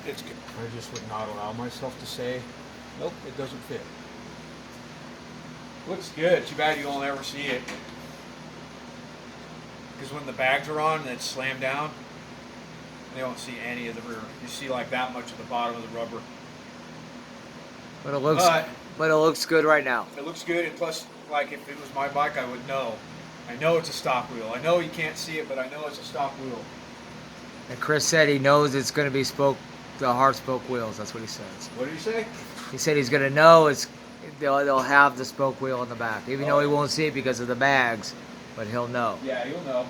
It's good. I just would not allow myself to say, nope, it doesn't fit. Looks good. Too bad you won't ever see it. Because when the bags are on and it's slammed down, they don't see any of the rear. You see like that much of the bottom of the rubber. But it looks good right now. It looks good, and plus, like if it was my bike, I would know. I know it's a stock wheel. I know you can't see it, but I know it's a stock wheel. And Chris said he knows it's going to be the hard spoke wheels. That's what he says. What did he say? He said he's going to know they'll have the spoke wheel in the back, even though he won't see it because of the bags, but he'll know. Yeah, he'll know.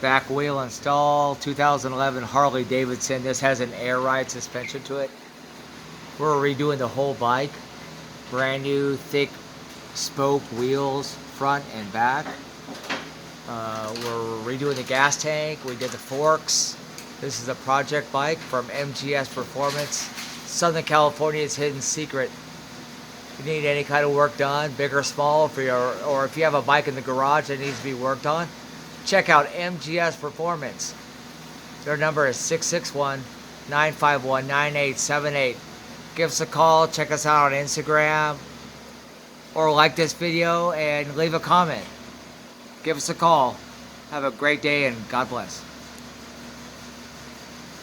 Back wheel installed, 2011 Harley Davidson. This has an air ride suspension to it. We're redoing the whole bike. Brand new thick spoke wheels, front and back. We're redoing the gas tank. We did the forks. This is a project bike from MGS Performance. Southern California's hidden secret. If you need any kind of work done, big or small, or if you have a bike in the garage that needs to be worked on, check out MGS Performance. Their number is 661-951-9878. Give us a call, check us out on Instagram, or like this video and leave a comment. Give us a call. Have a great day and God bless.